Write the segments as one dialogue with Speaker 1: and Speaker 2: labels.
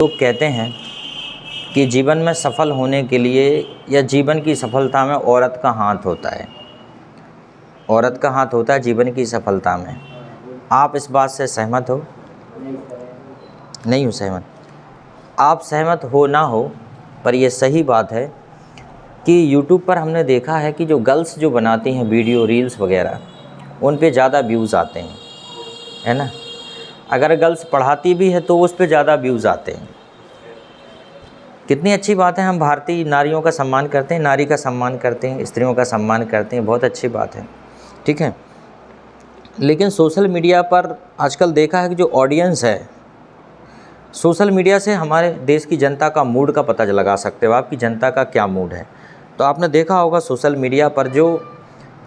Speaker 1: लोग कहते हैं कि जीवन में सफल होने के लिए या जीवन की सफलता में औरत का हाथ होता है। औरत का हाथ होता है जीवन की सफलता में। आप इस बात से सहमत हो? नहीं हो सहमत? आप सहमत हो ना हो, पर यह सही बात है कि YouTube पर हमने देखा है कि जो गर्ल्स जो बनाती हैं वीडियो रील्स वगैरह, उन पे ज़्यादा व्यूज़ आते हैं, है ना। अगर गर्ल्स पढ़ाती भी है तो उस पे ज़्यादा व्यूज़ आते हैं। कितनी अच्छी बात है, हम भारतीय नारियों का सम्मान करते हैं, नारी का सम्मान करते हैं, स्त्रियों का सम्मान करते हैं, बहुत अच्छी बात है, ठीक है। लेकिन सोशल मीडिया पर आजकल देखा है कि जो ऑडियंस है, सोशल मीडिया से हमारे देश की जनता का मूड का पता लगा सकते हो, आपकी जनता का क्या मूड है। तो आपने देखा होगा सोशल मीडिया पर जो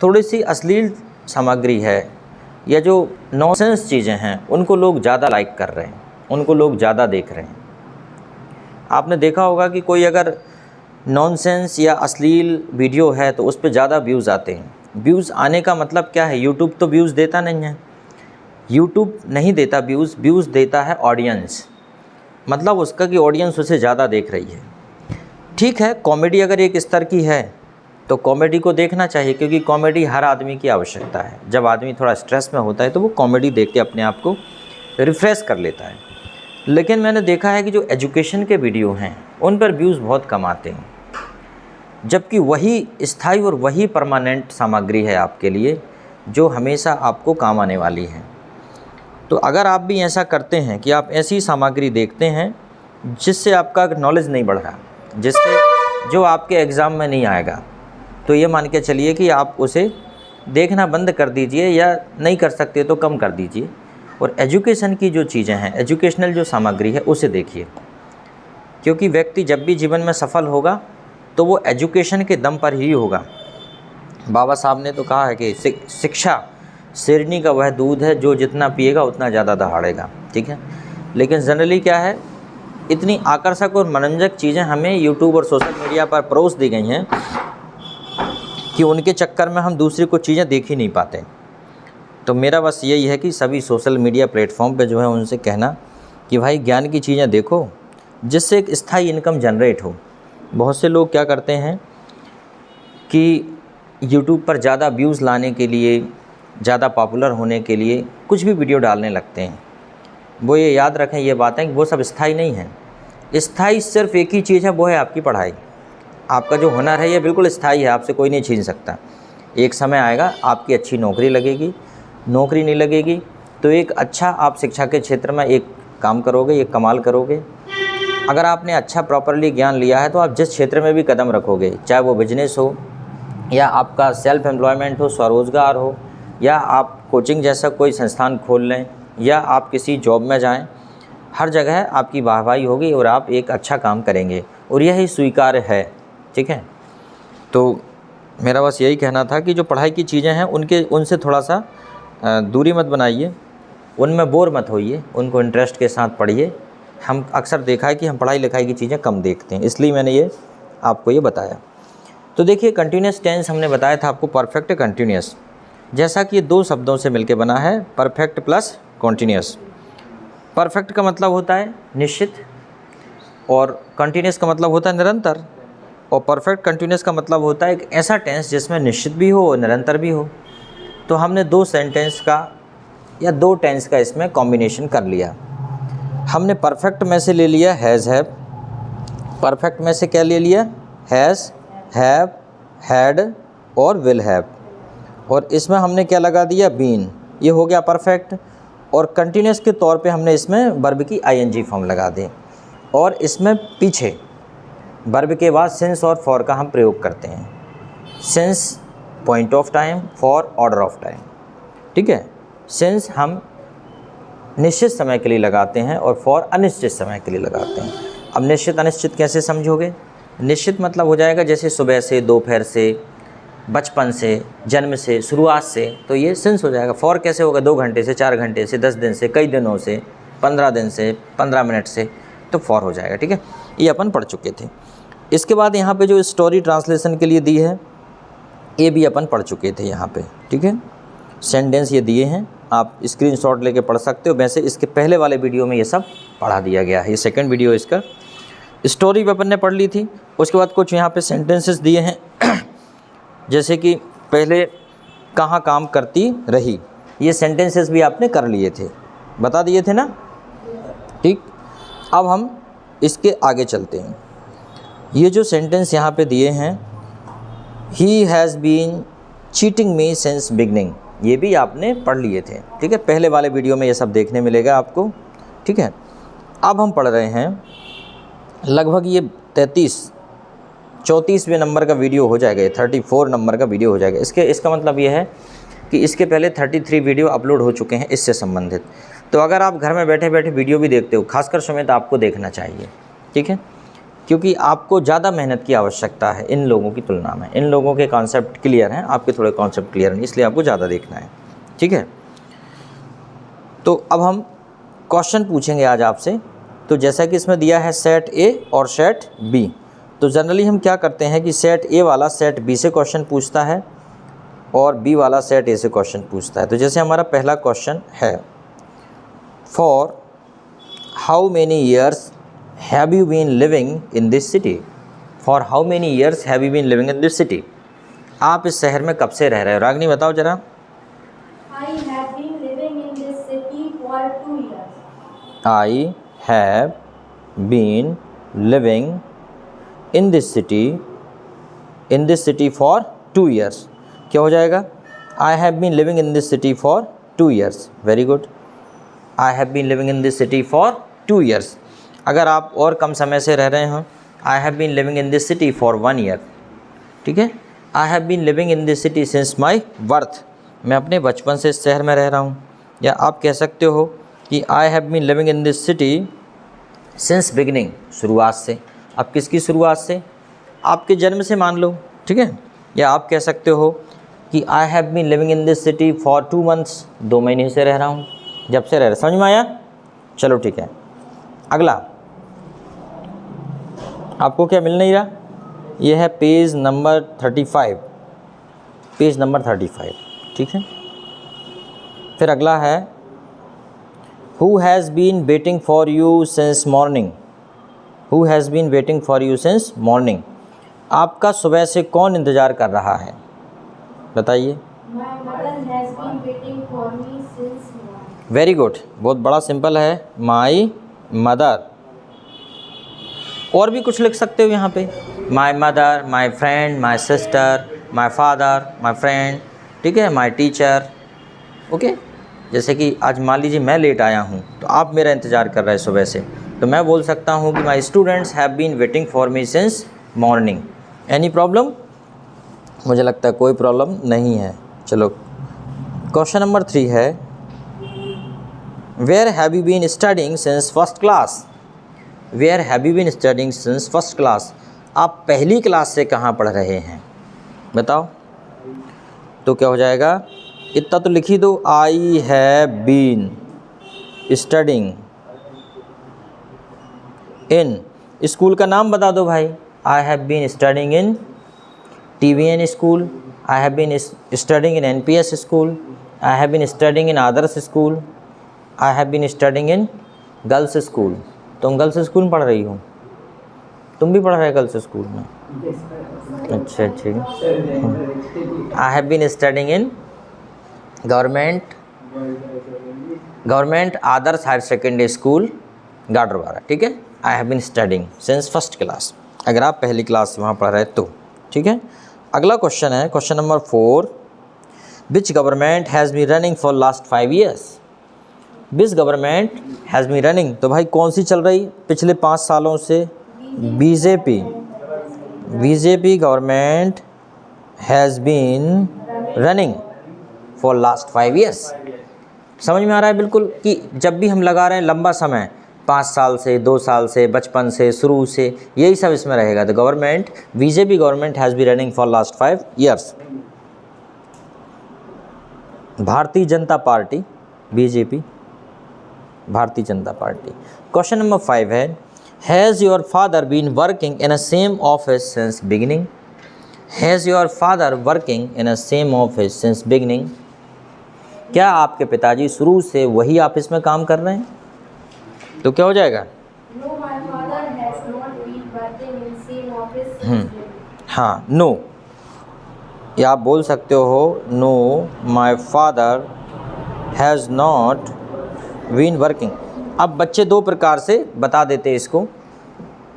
Speaker 1: थोड़ी सी अश्लील सामग्री है या जो नॉनसेंस चीज़ें हैं, उनको लोग ज़्यादा लाइक कर रहे हैं, उनको लोग ज़्यादा देख रहे हैं। आपने देखा होगा कि कोई अगर नॉनसेंस या अश्लील वीडियो है तो उस पर ज़्यादा व्यूज़ आते हैं। व्यूज़ आने का मतलब क्या है? यूट्यूब तो व्यूज़ देता नहीं है, यूट्यूब नहीं देता व्यूज़, व्यूज़ देता है ऑडियंस। मतलब उसका कि ऑडियंस उसे ज़्यादा देख रही है। ठीक है, कॉमेडी अगर एक स्तर की है तो कॉमेडी को देखना चाहिए, क्योंकि कॉमेडी हर आदमी की आवश्यकता है। जब आदमी थोड़ा स्ट्रेस में होता है तो वो कॉमेडी देख के अपने आप को रिफ़्रेश कर लेता है। लेकिन मैंने देखा है कि जो एजुकेशन के वीडियो हैं उन पर व्यूज़ बहुत कम आते हैं, जबकि वही स्थायी और वही परमानेंट सामग्री है आपके लिए जो हमेशा आपको काम आने वाली है। तो अगर आप भी ऐसा करते हैं कि आप ऐसी सामग्री देखते हैं जिससे आपका नॉलेज नहीं बढ़ रहा, जिससे जो आपके एग्ज़ाम में नहीं आएगा, तो ये मान के चलिए कि आप उसे देखना बंद कर दीजिए, या नहीं कर सकते तो कम कर दीजिए, और एजुकेशन की जो चीज़ें हैं, एजुकेशनल जो सामग्री है उसे देखिए। क्योंकि व्यक्ति जब भी जीवन में सफल होगा तो वो एजुकेशन के दम पर ही होगा। बाबा साहब ने तो कहा है कि शिक्षा शेरनी का वह दूध है जो जितना पिएगा उतना ज़्यादा दहाड़ेगा, ठीक है। लेकिन जनरली क्या है, इतनी आकर्षक और मनोरंजक चीज़ें हमें यूट्यूब और सोशल मीडिया पर परोस दी गई हैं कि उनके चक्कर में हम दूसरी को चीज़ें देख ही नहीं पाते। तो मेरा बस यही है कि सभी सोशल मीडिया प्लेटफॉर्म पे जो है उनसे कहना कि भाई ज्ञान की चीज़ें देखो जिससे एक स्थायी इनकम जनरेट हो। बहुत से लोग क्या करते हैं कि यूट्यूब पर ज़्यादा व्यूज़ लाने के लिए, ज़्यादा पॉपुलर होने के लिए कुछ भी वीडियो डालने लगते हैं। वो ये याद रखें, ये बातें कि वो सब स्थायी नहीं है। स्थायी सिर्फ एक ही चीज़ है, वो है आपकी पढ़ाई। आपका जो हुनर है ये बिल्कुल स्थायी है, आपसे कोई नहीं छीन सकता। एक समय आएगा आपकी अच्छी नौकरी लगेगी, नौकरी नहीं लगेगी तो एक अच्छा आप शिक्षा के क्षेत्र में एक काम करोगे, एक कमाल करोगे। अगर आपने अच्छा प्रॉपरली ज्ञान लिया है तो आप जिस क्षेत्र में भी कदम रखोगे, चाहे वो बिजनेस हो या आपका सेल्फ एम्प्लॉयमेंट हो, स्वरोज़गार हो, या आप कोचिंग जैसा कोई संस्थान खोल लें, या आप किसी जॉब में जाएं, हर जगह आपकी वाहवाही होगी और आप एक अच्छा काम करेंगे, और यही स्वीकार्य है, ठीक है। तो मेरा बस यही कहना था कि जो पढ़ाई की चीज़ें हैं उनसे थोड़ा सा दूरी मत बनाइए, उनमें बोर मत होइए, उनको इंटरेस्ट के साथ पढ़िए। हम अक्सर देखा है कि हम पढ़ाई लिखाई की चीज़ें कम देखते हैं, इसलिए मैंने ये आपको ये बताया। तो देखिए, कंटिन्यूस टेंस हमने बताया था आपको, परफेक्ट कंटिन्यूस, जैसा कि ये दो शब्दों से मिलकर बना है, परफेक्ट प्लस कॉन्टीन्यूस। परफेक्ट का मतलब होता है निश्चित, और कंटिन्यूस का मतलब होता है निरंतर, और परफेक्ट कंटिन्यूस का मतलब होता है एक ऐसा टेंस जिसमें निश्चित भी हो और निरंतर भी हो। तो हमने दो सेंटेंस का या दो टेंस का इसमें कॉम्बिनेशन कर लिया। हमने परफेक्ट में से ले लिया हैज़ हैव, परफेक्ट में से क्या ले लिया, हैज़, हैव, हैड और विल हैव, और इसमें हमने क्या लगा दिया, बीन, ये हो गया परफेक्ट। और कंटिन्यूस के तौर पे हमने इसमें वर्ब की आईएनजी फॉर्म लगा दी, और इसमें पीछे वर्ब के बाद सिंस और फॉर का हम प्रयोग करते हैं। Since point of time, for order of time, ठीक है। सिंस हम निश्चित समय के लिए लगाते हैं और फॉर अनिश्चित समय के लिए लगाते हैं। अब निश्चित अनिश्चित कैसे समझोगे? निश्चित मतलब हो जाएगा जैसे सुबह से, दोपहर से, बचपन से, जन्म से, शुरुआत से, तो ये सिंस हो जाएगा। फॉर कैसे होगा? 2 घंटे से, 4 घंटे से, 10 दिन से, कई दिनों से, 15 दिन से, 15 मिनट से, तो फॉर हो जाएगा, ठीक है। ये अपन पढ़ चुके थे। इसके बाद यहाँ पे जो स्टोरी ट्रांसलेशन के लिए दी है, ये भी अपन पढ़ चुके थे यहाँ पे, ठीक है। सेंटेंस ये दिए हैं, आप स्क्रीनशॉट लेके पढ़ सकते हो। वैसे इसके पहले वाले वीडियो में ये सब पढ़ा दिया गया है। ये सेकंड वीडियो इसका। स्टोरी अपन ने पढ़ ली थी। उसके बाद कुछ यहाँ पे सेंटेंसेस दिए हैं जैसे कि पहले कहाँ काम करती रही, ये सेंटेंसेस भी आपने कर लिए थे, बता दिए थे ना, ठीक। अब हम इसके आगे चलते हैं। ये जो सेंटेंस यहाँ पे दिए हैं, he has been cheating me since beginning, ये भी आपने पढ़ लिए थे, ठीक है। पहले वाले वीडियो में ये सब देखने मिलेगा आपको, ठीक है। अब हम पढ़ रहे हैं लगभग ये 34वें नंबर का वीडियो हो जाएगा, ये 34 नंबर का वीडियो हो जाएगा। इसका मतलब ये है कि इसके पहले 33 वीडियो अपलोड हो चुके हैं इससे संबंधित। तो अगर आप घर में बैठे बैठे वीडियो भी देखते हो, खासकर सुमित, आपको देखना चाहिए, ठीक है, क्योंकि आपको ज़्यादा मेहनत की आवश्यकता है इन लोगों की तुलना में। इन लोगों के कॉन्सेप्ट क्लियर हैं, आपके थोड़े कॉन्सेप्ट क्लियर हैं, इसलिए आपको ज़्यादा देखना है, ठीक है। तो अब हम क्वेश्चन पूछेंगे आज आपसे। तो जैसा कि इसमें दिया है सेट ए और सेट बी, तो जनरली हम क्या करते हैं कि सेट ए वाला सेट बी से क्वेश्चन पूछता है और बी वाला सेट ए से क्वेश्चन पूछता है। तो जैसे हमारा पहला क्वेश्चन है, for how many years have you been living in this city. For how many years have you been living in this city, आप इस शहर में कब से रह रहे हो? रागनी बताओ जरा।
Speaker 2: I have been living in this city for 2 years.
Speaker 1: I have been living in this city for 2 years। क्या हो जाएगा? I have been living in this city for 2 years। Very good। I have been living in this city for 2 years। अगर आप और कम समय से रह रहे हो, I have been living in this city for 1 year, ठीक है। I have been living in this city since my birth, मैं अपने बचपन से इस शहर में रह रहा हूँ। या आप कह सकते हो कि I have been living in this city since beginning, शुरुआत से। अब किसकी शुरुआत से? आपके जन्म से मान लो, ठीक है। या आप कह सकते हो कि I have been living in this city for 2 months, 2 महीने से रह रहा हूँ, जब से रह रहा। समझ में आया? चलो ठीक है। अगला आपको क्या मिल नहीं रहा? ये है पेज नंबर 35, पेज नंबर 35, ठीक है। फिर अगला है, Who has been waiting for you since morning? Who has been waiting for you since morning? आपका सुबह से कौन इंतज़ार कर रहा है? बताइए।
Speaker 2: My mother has been waiting for me since morning.
Speaker 1: Very good, बहुत बड़ा सिंपल है, माई मदर। और भी कुछ लिख सकते हो यहाँ पे, my mother, my friend, my sister, my father, my friend, ठीक है, माई टीचर, ओके। जैसे कि आज मान लीजिए मैं लेट आया हूँ, तो आप मेरा इंतज़ार कर रहे हैं सुबह से, तो मैं बोल सकता हूँ कि my students have been waiting for me since morning. Any problem? मुझे लगता है कोई प्रॉब्लम नहीं है। चलो क्वेश्चन नंबर 3 है, where have you been studying since first class. Where have you been studying since first class, आप पहली क्लास से कहाँ पढ़ रहे हैं? बताओ। तो क्या हो जाएगा? इतना तो लिख ही दो, I have been studying in, school का नाम बता दो भाई। I have been studying in TVN school, I have been studying in NPS school, I have been studying in Adarsh school, I have been studying in girls school. तुम girls school में पढ़ रही हो? तुम भी पढ़ रहे हो गर्ल्स स्कूल में? अच्छा ठीक है। I have been studying in government Adarsh higher secondary school Gadarwara, ठीक है। I have been studying since first class, अगर आप पहली क्लास से वहाँ पढ़ रहे तो, ठीक है। अगला क्वेश्चन है, question number 4, which government has been running for last 5 years। Which government has been running, तो भाई कौन सी चल रही पिछले 5 सालों से? BJP government has been running for last 5 years। समझ में आ रहा है बिल्कुल कि जब भी हम लगा रहे हैं लंबा समय, 5 साल से, 2 साल से, बचपन से, शुरू से, यही सब इसमें रहेगा। तो government, BJP government has been running for last 5 years। Bharatiya Janata party, BJP, Bharatiya Janata party. Question number 5 है, has your father been working in a same office since beginning. Has your father working in a same office since beginning. क्या आपके पिताजी शुरू से वही office में काम कर रहे हैं? तो क्या हो जाएगा?
Speaker 2: No, my father has not been working in same office since then.
Speaker 1: हाँ, नो, या आप बोल सकते हो no my father has not been working. अब बच्चे दो प्रकार से बता देते हैं इसको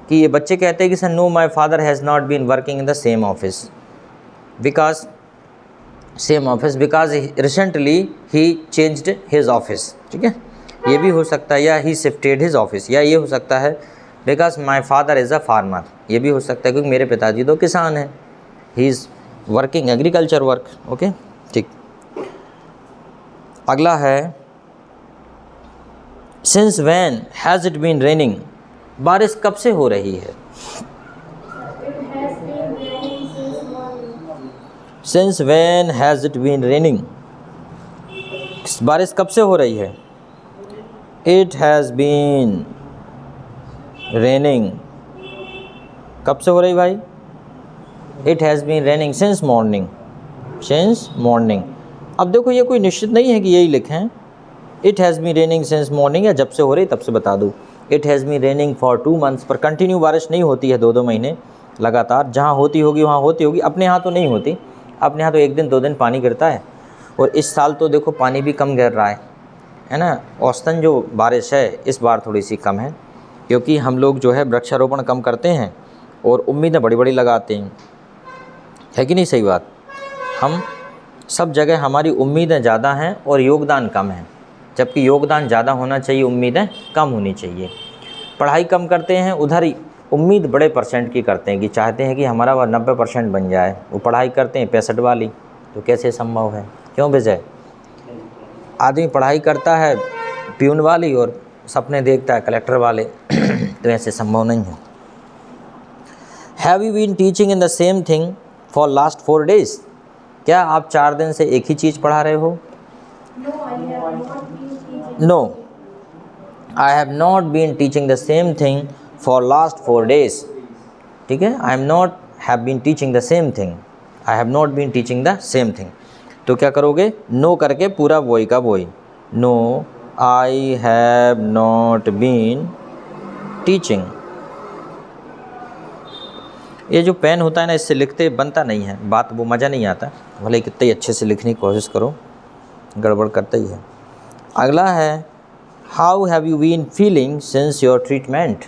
Speaker 1: कि ये बच्चे कहते हैं कि sir no my father has not been working in the same office because recently ही चेंज्ड हिज ऑफिस। ठीक है, ये भी हो सकता है, या ही शिफ्टेड हिज ऑफिस, या ये हो सकता है because my father is a farmer, ये भी हो सकता है क्योंकि मेरे पिताजी तो किसान हैं, he is working agriculture work. Okay, ठीक। अगला है since when has it been raining, बारिश कब से हो रही है?
Speaker 2: It has been raining since morning.
Speaker 1: Since when has it been raining, बारिश कब से हो रही है? इट हैज़ बीन रेनिंग, कब से हो रही भाई? It has been raining since morning, since morning. अब देखो ये कोई निश्चित नहीं है कि यही लिखें, it has been raining since morning, या जब से हो रही तब से बता दूँ। It has been raining for 2 months, पर कंटिन्यू बारिश नहीं होती है 2-2 महीने लगातार। जहाँ होती होगी वहाँ होती होगी, अपने यहाँ तो नहीं होती, अपने यहाँ तो 1 दिन 2 दिन पानी गिरता है। और इस साल तो देखो पानी भी कम गिर रहा है ना। औसतन जो बारिश है इस बार थोड़ी सी कम है, क्योंकि हम लोग जो है वृक्षारोपण कम करते हैं और उम्मीदें बड़ी बड़ी लगाते हैं, है कि नहीं सही बात? हम सब जगह हमारी उम्मीदें ज़्यादा हैं और योगदान कम है, जबकि योगदान ज़्यादा होना चाहिए, उम्मीदें कम होनी चाहिए। पढ़ाई कम करते हैं, उधर ही उम्मीद बड़े परसेंट की करते हैं कि चाहते हैं कि हमारा 90% बन जाए, वो पढ़ाई करते हैं 65 वाली, तो कैसे संभव है? क्यों विजय? आदमी पढ़ाई करता है प्यून वाली और सपने देखता है कलेक्टर वाले तो ऐसे संभव नहीं है। Have you been teaching in the same thing for last 4 days, क्या आप 4 दिन से एक ही चीज़ पढ़ा रहे हो?
Speaker 2: No, I have not been teaching.
Speaker 1: No, I have not been teaching the same thing for last 4 days। ठीक है, I am not have been teaching the same thing, I have not been teaching the same thing. तो क्या करोगे? No करके पूरा वही का वही, no I have not been teaching. ये जो पेन होता है ना, इससे लिखते बनता नहीं है, बात वो मज़ा नहीं आता, भले कितने ही अच्छे से लिखने की कोशिश करो, गड़बड़ करता ही है। अगला है how have you been feeling since your treatment.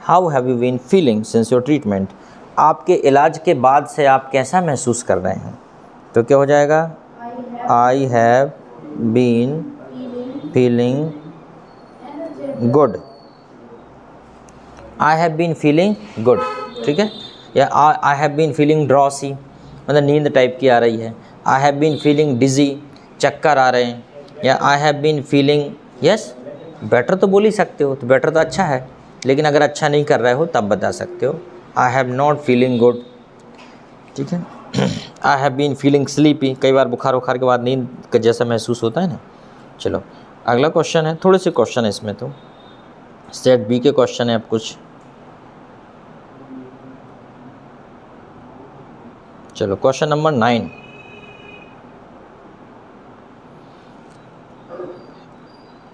Speaker 1: How have you been feeling since your treatment, आपके इलाज के बाद से आप कैसा महसूस कर रहे हैं? तो क्या हो जाएगा? I have been feeling good, I have been feeling good. ठीक है, या I have been feeling drowsy, मतलब नींद टाइप की आ रही है। I have been feeling dizzy, चक्कर आ रहे हैं। या I have been feeling yes better, तो बोल ही सकते हो, तो बेटर तो अच्छा है, लेकिन अगर अच्छा नहीं कर रहे हो तब बता सकते हो I have not feeling good. ठीक है, I have been feeling sleepy, कई बार बुखार के बाद नींद का जैसा महसूस होता है ना। चलो अगला क्वेश्चन है, थोड़े से क्वेश्चन है इसमें, तो सेट बी के क्वेश्चन है अब कुछ। चलो क्वेश्चन नंबर 9,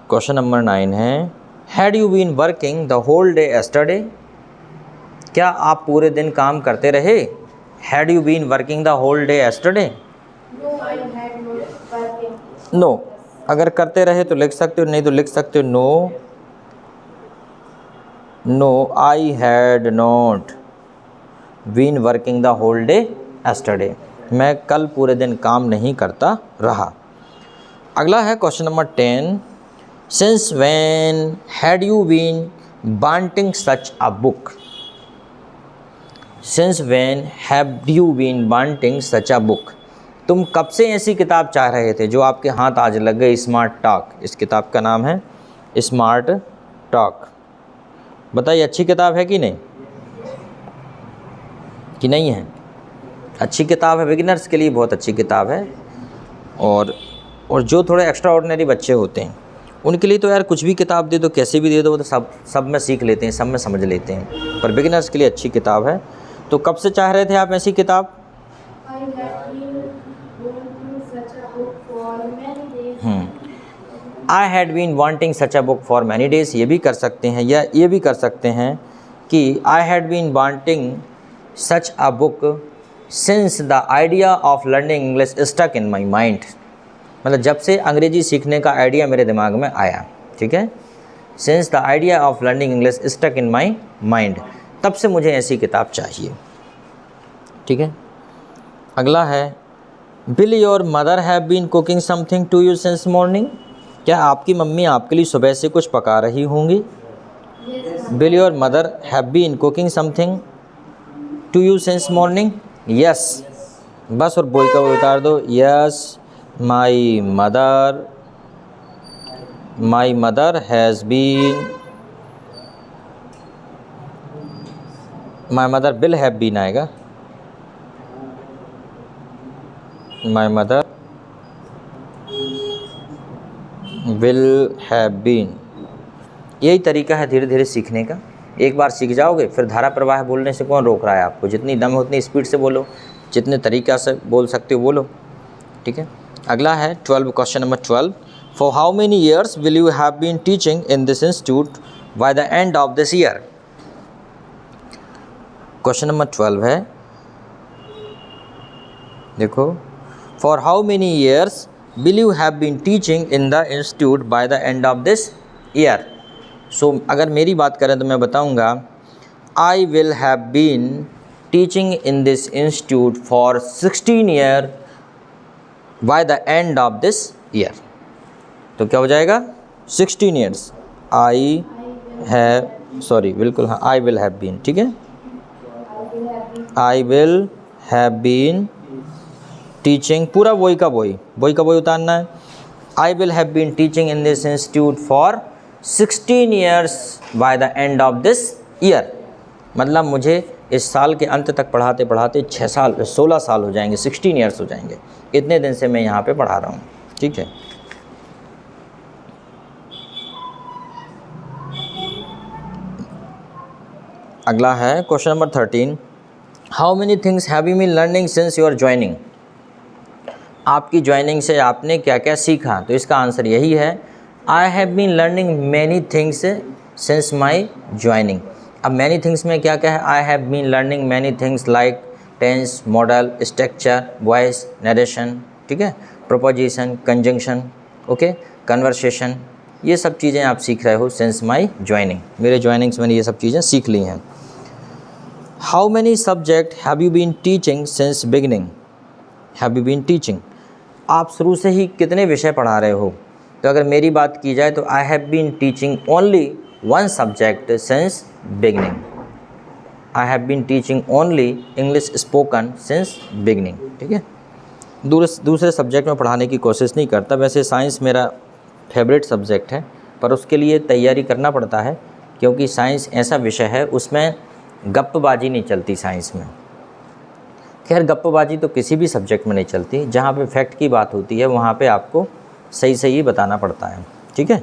Speaker 1: क्वेश्चन नंबर 9 है had you been working the whole day yesterday, क्या आप पूरे दिन काम करते रहे? Had you been working the whole day yesterday?
Speaker 2: No, I had not working.
Speaker 1: No, अगर करते रहे तो लिख सकते हो, नहीं तो लिख सकते हो no, no I had not been working the whole day yesterday, मैं कल पूरे दिन काम नहीं करता रहा। अगला है question number 10, since when had you been wanting such a book. Since when have you been wanting such a book, तुम कब से ऐसी किताब चाह रहे थे जो आपके हाथ आज लग गई? स्मार्ट टॉक, इस किताब का नाम है स्मार्ट टॉक। बताइए अच्छी किताब है कि नहीं, कि नहीं है? अच्छी किताब है, बिगिनर्स के लिए बहुत अच्छी किताब है। और जो थोड़े एक्स्ट्रा ऑर्डिनरी बच्चे होते हैं उनके लिए तो यार कुछ भी किताब दे दो, कैसे भी दे दो, वो तो सब में सीख लेते हैं, सब में समझ लेते हैं, पर बिगिनर्स के लिए अच्छी किताब है। तो कब से चाह रहे थे आप ऐसी किताब?
Speaker 2: I have been going through such a book for many
Speaker 1: I had been wanting such a book for many days, ये भी कर सकते हैं, या ये भी कर सकते हैं कि I had been wanting such a book since the idea of learning English stuck in my mind, मतलब जब से अंग्रेजी सीखने का आइडिया मेरे दिमाग में आया, ठीक है, since the idea of learning English stuck in my mind, तब से मुझे ऐसी किताब चाहिए, ठीक है। अगला है will your mother have been cooking something to you since morning, क्या आपकी मम्मी आपके लिए सुबह से कुछ पका रही होंगी। Will your mother have been cooking something to you since morning, yes, बस और बोल का उतार दो, yes my mother has been, my mother will have been आएगा, my mother will have been. यही तरीका है धीरे धीरे सीखने का, एक बार सीख जाओगे फिर धारा प्रवाह बोलने से कौन रोक रहा है आपको, जितनी दम हो उतनी स्पीड से बोलो, जितने तरीक़ा से बोल सकते हो बोलो, ठीक है। अगला है 12, question number 12, for how many years will you have been teaching in this institute by the end of this year. Question number 12 है, देखो, for how many years will you have been teaching in the institute by the end of this year. So अगर मेरी बात करें तो मैं बताऊंगा I will have been teaching in this institute for 16 year by the end of this year. तो क्या हो जाएगा 16 ईयर्स, आई हैव, सॉरी बिल्कुल हाँ, आई विल हैव बीन, ठीक है, I will have been teaching, पूरा वही का वही उतारना है, I will have been teaching in this institute for 16 years by the end of this year, मतलब मुझे इस साल के अंत तक पढ़ाते पढ़ाते 16 साल हो जाएंगे, 16 ईयर्स हो जाएंगे, इतने दिन से मैं यहाँ पे पढ़ा रहा हूँ, ठीक है। अगला है question number 13, how many things have you been learning since your joining, आपकी ज्वाइनिंग से आपने क्या क्या सीखा। तो इसका आंसर यही है, I have been learning many things since my joining. अब मैनी थिंग्स में क्या क्या है, I have been learning many things like tense, modal, structure, voice, narration, ठीक है, प्रोपोजिशन, कंजंक्शन, ओके, कन्वर्सेशन, ये सब चीज़ें आप सीख रहे हो सिंस माई ज्वाइनिंग, मेरे ज्वाइनिंग से मैंने ये सब चीज़ें सीख ली हैं। How many subject have you been teaching since beginning, have you been teaching, आप शुरू से ही कितने विषय पढ़ा रहे हो। तो अगर मेरी बात की जाए तो I have been teaching only 1 subject since beginning, I have been teaching only English spoken since beginning, ठीक है, दूसरे सब्जेक्ट में पढ़ाने की कोशिश नहीं करता। वैसे साइंस मेरा फेवरेट सब्जेक्ट है, पर उसके लिए तैयारी करना पड़ता है, क्योंकि साइंस ऐसा विषय है उसमें गप्पबाजी नहीं चलती साइंस में। खैर गप्पबाजी तो किसी भी सब्जेक्ट में नहीं चलती, जहाँ पे फैक्ट की बात होती है वहाँ पे आपको सही सही बताना पड़ता है, ठीक है।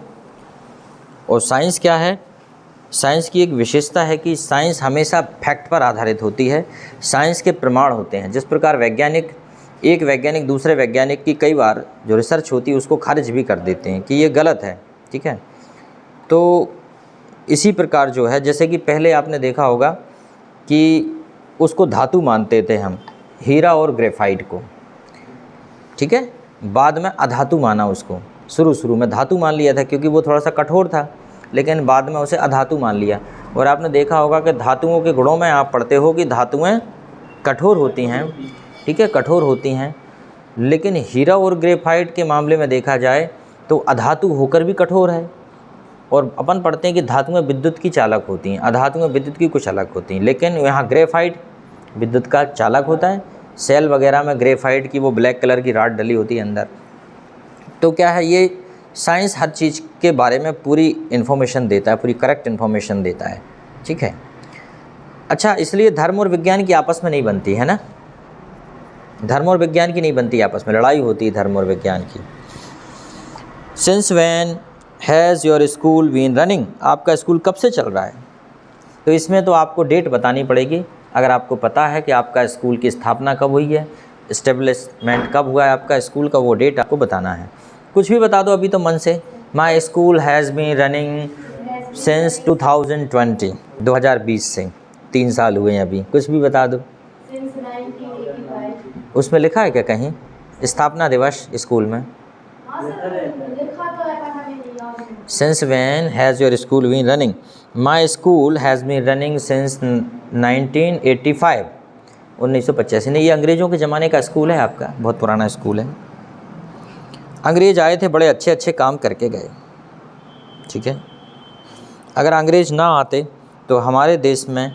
Speaker 1: और साइंस क्या है, साइंस की एक विशेषता है कि साइंस हमेशा फैक्ट पर आधारित होती है, साइंस के प्रमाण होते हैं। जिस प्रकार एक वैज्ञानिक दूसरे वैज्ञानिक की कई बार जो रिसर्च होती है उसको खारिज भी कर देते हैं कि ये गलत है, ठीक है। तो इसी प्रकार जो है, जैसे कि पहले आपने देखा होगा कि उसको धातु मानते थे हम, हीरा और ग्रेफाइट को, ठीक है, बाद में अधातु माना उसको, शुरू में धातु मान लिया था क्योंकि वो थोड़ा सा कठोर था, लेकिन बाद में उसे अधातु मान लिया। और आपने देखा होगा कि धातुओं के गुणों में आप पढ़ते हो कि धातुएं कठोर होती हैं, ठीक है, कठोर होती हैं, लेकिन हीरा और ग्रेफाइट के मामले में देखा जाए तो अधातु होकर भी कठोर है। और अपन पढ़ते हैं कि धातुएं विद्युत की चालक होती हैं, अधातुएं विद्युत की कुछ अलग होती हैं, लेकिन यहाँ ग्रेफाइट विद्युत का चालक होता है। सेल वगैरह में ग्रेफाइट की वो ब्लैक कलर की राड डली होती है अंदर। तो क्या है, ये साइंस हर चीज़ के बारे में पूरी इन्फॉर्मेशन देता है, पूरी करेक्ट इन्फॉर्मेशन देता है, ठीक है। अच्छा, इसलिए धर्म और विज्ञान की आपस में नहीं बनती है ना, धर्म और विज्ञान की नहीं बनती, आपस में लड़ाई होती है धर्म और विज्ञान की। Since when has your school been running, आपका स्कूल कब से चल रहा है। तो इसमें तो आपको डेट बतानी पड़ेगी। अगर आपको पता है कि आपका स्कूल की स्थापना कब हुई है, इस्टेब्लिशमेंट कब हुआ है आपका स्कूल का, वो डेट आपको बताना है। कुछ भी बता दो अभी तो मन से, my school has been running since 2020, 2020 से 3 साल हुए हैं अभी। कुछ भी बता दो।
Speaker 2: Since 1985.
Speaker 1: उसमें लिखा है क्या कहीं स्थापना दिवस स्कूल में?
Speaker 2: हाँ सर, लिखा तो है पर हमें नहीं याद है।
Speaker 1: Since when has your school been running? My school has been running since 1985. 1985 नहीं, ये अंग्रेज़ों के ज़माने का स्कूल है आपका, बहुत पुराना स्कूल है। अंग्रेज़ आए थे, बड़े अच्छे अच्छे काम करके गए, ठीक है। अगर अंग्रेज़ ना आते तो हमारे देश में,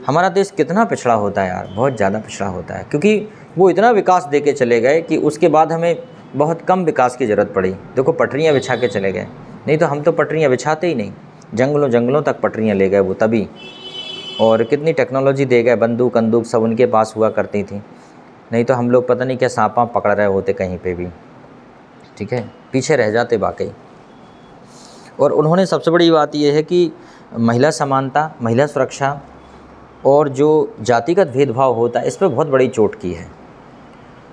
Speaker 1: हमारा देश कितना पिछड़ा होता है यार, बहुत ज़्यादा पिछड़ा होता है, क्योंकि वो इतना विकास दे के चले गए कि उसके बाद हमें बहुत कम विकास की ज़रूरत पड़ी। देखो पटरियाँ बिछा के चले गए, नहीं तो हम तो पटरियाँ बिछाते ही नहीं, जंगलों जंगलों तक पटरियाँ ले गए वो तभी। और कितनी टेक्नोलॉजी दे गए, बंदूक अंदूक सब उनके पास हुआ करती थी, नहीं तो हम लोग पता नहीं क्या सांपा पकड़ रहे होते कहीं पे भी, ठीक है, पीछे रह जाते वाकई। और उन्होंने सबसे बड़ी बात यह है कि महिला समानता, महिला सुरक्षा और जो जातिगत भेदभाव होता है, इस पर बहुत बड़ी चोट की है।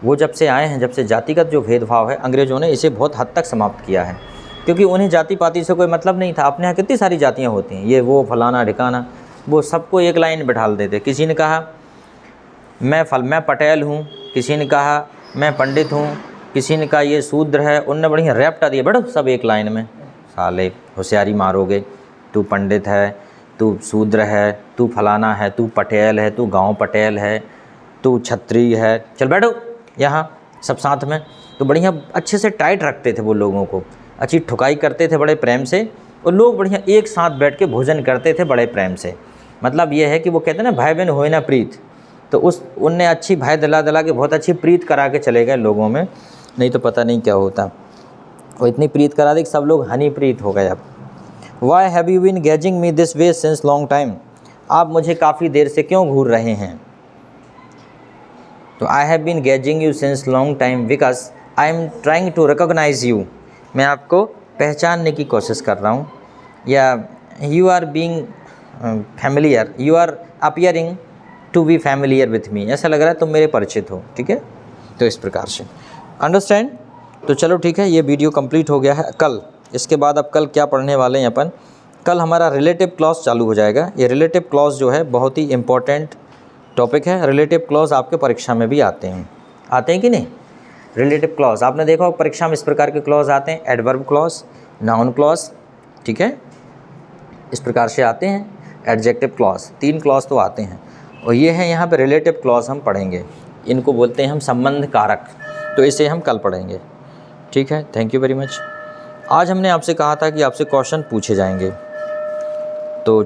Speaker 1: वो जब से आए हैं, जब से जातिगत जो भेदभाव है, अंग्रेज़ों ने इसे बहुत हद तक समाप्त किया है, क्योंकि उन्हें जाति पाति से कोई मतलब नहीं था। अपने यहाँ कितनी सारी जातियाँ होती हैं, ये वो फलाना ढिकाना, वो सबको एक लाइन बिठाल देते। किसी ने कहा मैं पटेल हूँ, किसी ने कहा मैं पंडित हूँ, किसी ने कहा ये शूद्र है, उनने बढ़िया रैप्टा दिए, बैठो सब एक लाइन में। साले होशियारी मारोगे, तू पंडित है, तू शूद्र है, तू फलाना है, तू पटेल है, तू गांव पटेल है, तू क्षत्रिय है, चल बैठो यहाँ सब साथ में। तो बढ़िया अच्छे से टाइट रखते थे वो लोगों को, अच्छी ठुकाई करते थे बड़े प्रेम से, और लोग बढ़िया एक साथ बैठ के भोजन करते थे बड़े प्रेम से। मतलब ये है कि वो कहते हैं ना, भाई बहन होए ना प्रीत, तो उनने अच्छी भाई दिला के बहुत अच्छी प्रीत करा के चले गए लोगों में, नहीं तो पता नहीं क्या होता। और इतनी प्रीत करा दी कि सब लोग हनी प्रीत हो गए अब। Why have you been gazing me this way since long time? आप मुझे काफ़ी देर से क्यों घूर रहे हैं? तो I have been gazing you since long time because I am trying to recognize you. मैं आपको पहचानने की कोशिश कर रहा हूँ, या you are being familiar, you are appearing to be familiar with me, ऐसा लग रहा है तुम मेरे परिचित हो, ठीक है। तो इस प्रकार से अंडरस्टैंड। तो चलो ठीक है, ये वीडियो कंप्लीट हो गया है। कल इसके बाद अब कल क्या पढ़ने वाले हैं अपन, कल हमारा रिलेटिव क्लॉज चालू हो जाएगा। ये रिलेटिव क्लॉज जो है बहुत ही इम्पॉर्टेंट टॉपिक है। रिलेटिव क्लॉज आपके परीक्षा में भी आते हैं कि नहीं? रिलेटिव क्लॉज आपने देखा होगा परीक्षा में इस प्रकार के क्लॉज आते हैं, एडवर्ब क्लॉज, नाउन क्लॉज, ठीक है, इस प्रकार से आते हैं। एडजेक्टिव क्लॉज, 3 क्लॉज तो आते हैं, और ये है यहाँ पे रिलेटिव क्लॉज हम पढ़ेंगे। इनको बोलते हैं हम संबंध कारक, तो इसे हम कल पढ़ेंगे, ठीक है। Thank you very much. आज हमने आपसे कहा था कि आपसे क्वेश्चन पूछे जाएंगे, तो